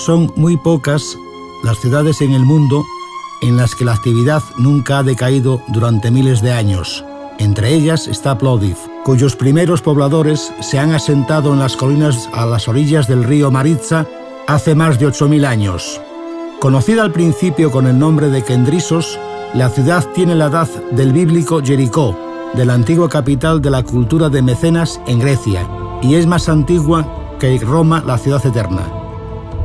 Son muy pocas las ciudades en el mundo en las que la actividad nunca ha decaído durante miles de años. Entre ellas está Plovdiv, cuyos primeros pobladores se han asentado en las colinas a las orillas del río Maritsa hace más de 8.000 años. Conocida al principio con el nombre de Kendrissos, la ciudad tiene la edad del bíblico Jericó, de la antigua capital de la cultura de Mecenas en Grecia, y es más antigua que Roma, la ciudad eterna.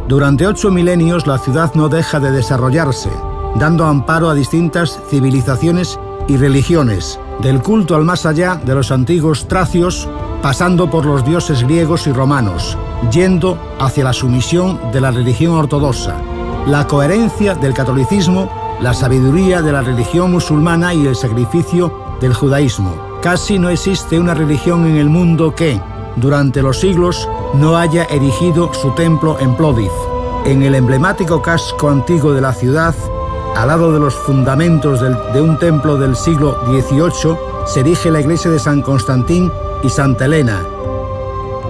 Durante 8 milenios la ciudad no deja de desarrollarse, dando amparo a distintas civilizaciones y religiones, del culto al más allá de los antiguos tracios, pasando por los dioses griegos y romanos, yendo hacia la sumisión de la religión ortodoxa, la coherencia del catolicismo, la sabiduría de la religión musulmana y el sacrificio del judaísmo. Casi no existe una religión en el mundo que, durante los siglos, no haya erigido su templo en Plovdiv. En el emblemático casco antiguo de la ciudad, al lado de los fundamentos de un templo del siglo XVIII, se erige la iglesia de San Constantín y Santa Elena,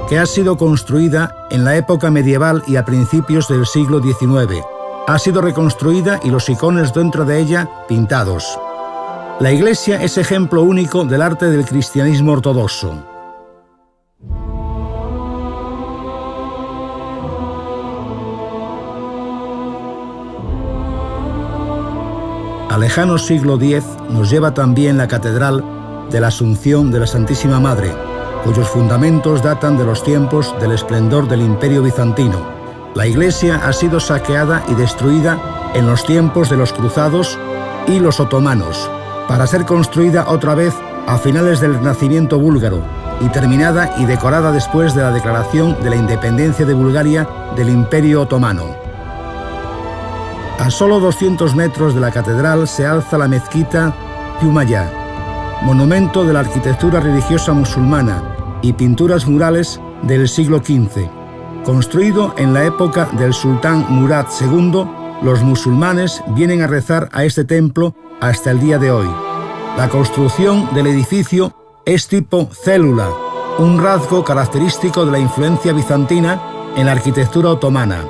que ha sido construida en la época medieval y a principios del siglo XIX. Ha sido reconstruida y los iconos dentro de ella pintados. La iglesia es ejemplo único del arte del cristianismo ortodoxo. Al lejano siglo X nos lleva también la Catedral de la Asunción de la Santísima Madre, cuyos fundamentos datan de los tiempos del esplendor del Imperio Bizantino. La iglesia ha sido saqueada y destruida en los tiempos de los cruzados y los otomanos, para ser construida otra vez a finales del Renacimiento búlgaro y terminada y decorada después de la declaración de la independencia de Bulgaria del Imperio Otomano. A solo 200 metros de la catedral se alza la mezquita Tümaya, monumento de la arquitectura religiosa musulmana y pinturas murales del siglo XV. Construido en la época del sultán Murad II, los musulmanes vienen a rezar a este templo hasta el día de hoy. La construcción del edificio es tipo célula, un rasgo característico de la influencia bizantina en la arquitectura otomana.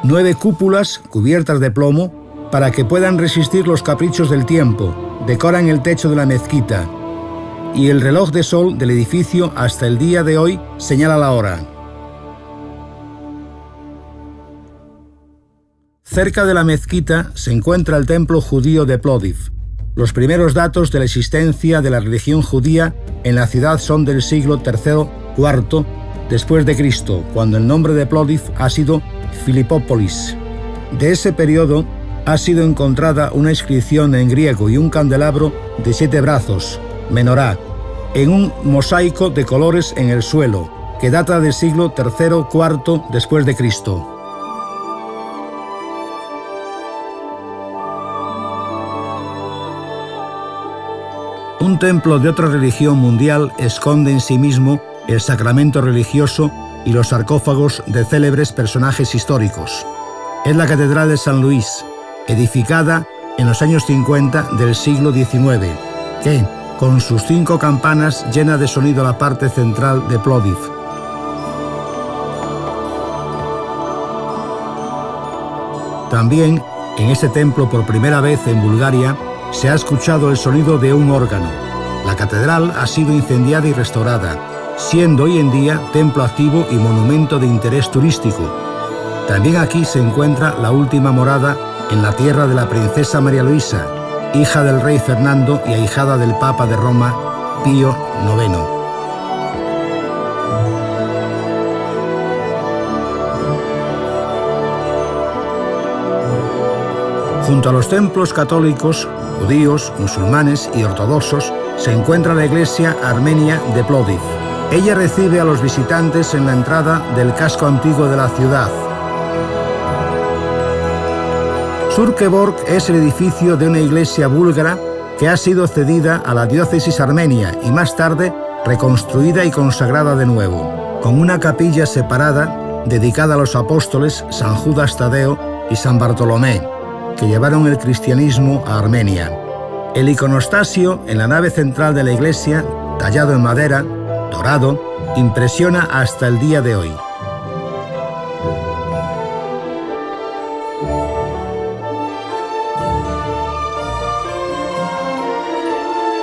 9 cúpulas cubiertas de plomo para que puedan resistir los caprichos del tiempo, decoran el techo de la mezquita, y el reloj de sol del edificio hasta el día de hoy señala la hora. Cerca de la mezquita se encuentra el templo judío de Plovdiv. Los primeros datos de la existencia de la religión judía en la ciudad son del siglo III-IV después de Cristo, cuando el nombre de Plovdiv ha sido Filipópolis. De ese periodo ha sido encontrada una inscripción en griego y un candelabro de 7 brazos, menorá, en un mosaico de colores en el suelo, que data del siglo III-IV después de Cristo. Un templo de otra religión mundial esconde en sí mismo el sacramento religioso y los sarcófagos de célebres personajes históricos. Es la Catedral de San Luis, edificada en los años 50 del siglo XIX, que, con sus 5 campanas, llena de sonido la parte central de Plovdiv. También, en este templo por primera vez en Bulgaria, se ha escuchado el sonido de un órgano. La catedral ha sido incendiada y restaurada, siendo hoy en día templo activo y monumento de interés turístico. También aquí se encuentra la última morada en la tierra de la princesa María Luisa, hija del rey Fernando y ahijada del Papa de Roma, Pío IX. Junto a los templos católicos, judíos, musulmanes y ortodoxos, se encuentra la iglesia armenia de Plovdiv. Ella recibe a los visitantes en la entrada del casco antiguo de la ciudad. Surkeborg es el edificio de una iglesia búlgara que ha sido cedida a la diócesis armenia y más tarde reconstruida y consagrada de nuevo, con una capilla separada dedicada a los apóstoles San Judas Tadeo y San Bartolomé, que llevaron el cristianismo a Armenia. El iconostasio en la nave central de la iglesia, tallado en madera, dorado, impresiona hasta el día de hoy.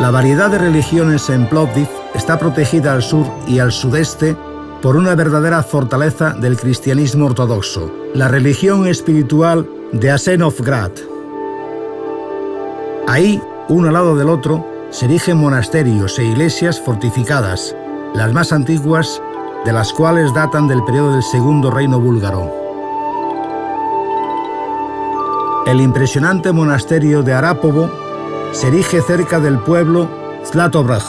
La variedad de religiones en Plovdiv está protegida al sur y al sudeste por una verdadera fortaleza del cristianismo ortodoxo, la religión espiritual de Asenovgrad. Ahí, uno al lado del otro, se erigen monasterios e iglesias fortificadas, las más antiguas de las cuales datan del periodo del Segundo Reino Búlgaro. El impresionante monasterio de Arapovo se erige cerca del pueblo Zlatovrad,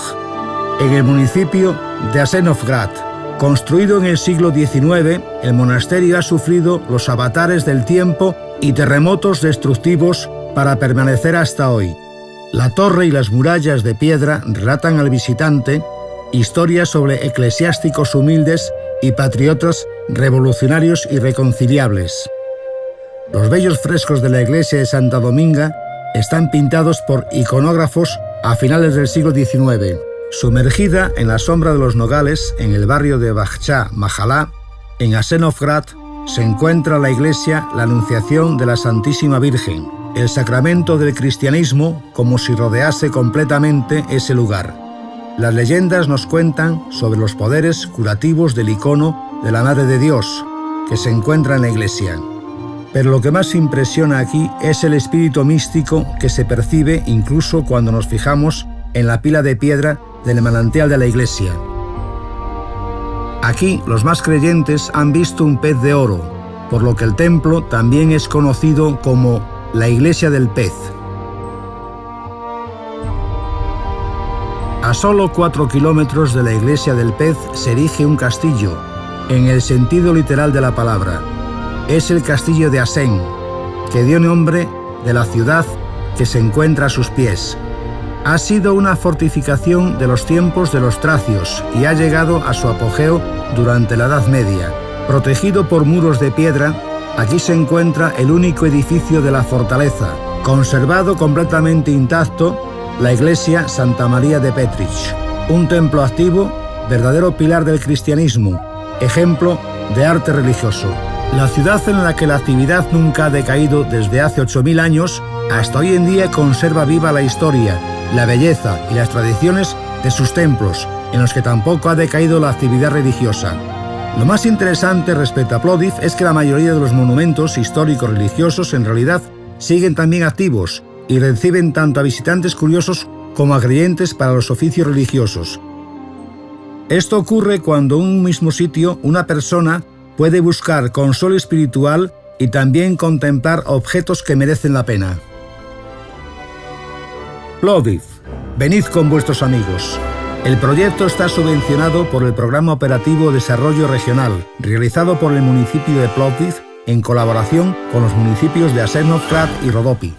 en el municipio de Asenovgrad. Construido en el siglo XIX, el monasterio ha sufrido los avatares del tiempo y terremotos destructivos para permanecer hasta hoy. La torre y las murallas de piedra relatan al visitante historias sobre eclesiásticos humildes y patriotas revolucionarios irreconciliables. Los bellos frescos de la iglesia de Santa Dominga están pintados por iconógrafos a finales del siglo XIX. Sumergida en la sombra de los nogales, en el barrio de Bakhcha Mahalá, en Asenovgrad, se encuentra la iglesia La Anunciación de la Santísima Virgen, el sacramento del cristianismo, como si rodease completamente ese lugar. Las leyendas nos cuentan sobre los poderes curativos del icono de la Madre de Dios, que se encuentra en la iglesia. Pero lo que más impresiona aquí es el espíritu místico que se percibe incluso cuando nos fijamos en la pila de piedra del manantial de la iglesia. Aquí los más creyentes han visto un pez de oro, por lo que el templo también es conocido como la iglesia del pez. A solo 4 kilómetros de la iglesia del pez se erige un castillo, en el sentido literal de la palabra. Es el castillo de Asen, que dio nombre de la ciudad que se encuentra a sus pies. Ha sido una fortificación de los tiempos de los tracios y ha llegado a su apogeo durante la Edad Media. Protegido por muros de piedra, aquí se encuentra el único edificio de la fortaleza, conservado completamente intacto, la iglesia Santa María de Petrich, un templo activo, verdadero pilar del cristianismo, ejemplo de arte religioso. La ciudad en la que la actividad nunca ha decaído desde hace 8.000 años, hasta hoy en día conserva viva la historia, la belleza y las tradiciones de sus templos, en los que tampoco ha decaído la actividad religiosa. Lo más interesante respecto a Plovdiv es que la mayoría de los monumentos históricos religiosos en realidad siguen también activos y reciben tanto a visitantes curiosos como a creyentes para los oficios religiosos. Esto ocurre cuando en un mismo sitio una persona puede buscar consuelo espiritual y también contemplar objetos que merecen la pena. Plovdiv, venid con vuestros amigos. El proyecto está subvencionado por el Programa Operativo Desarrollo Regional, realizado por el municipio de Plovdiv en colaboración con los municipios de Asenovgrad y Rodopi.